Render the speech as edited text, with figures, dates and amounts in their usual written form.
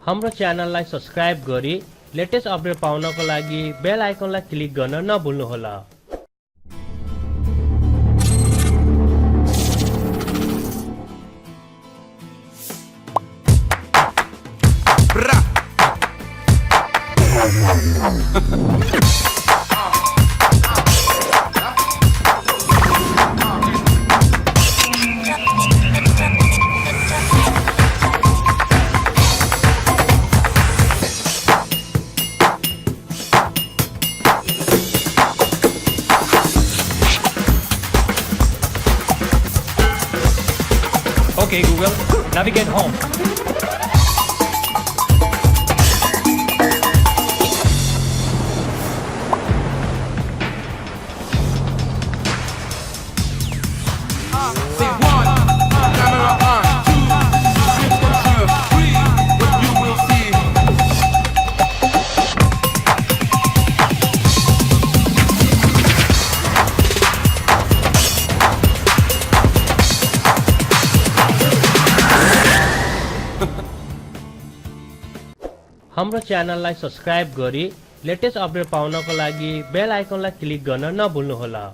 हाम्रो च्यानललाई सब्स्क्राइब गरी लेटेस्ट अपडेट पाउनको लागि बेल आइकनलाई क्लिक गर्न नभुल्नुहोला। Okay, Google, navigate home. हाम्रो च्यानललाई सब्स्क्राइब गरी लेटेस्ट अपडेट पाउनको लागि बेल आइकनलाई क्लिक गर्न नभुल्नुहोला।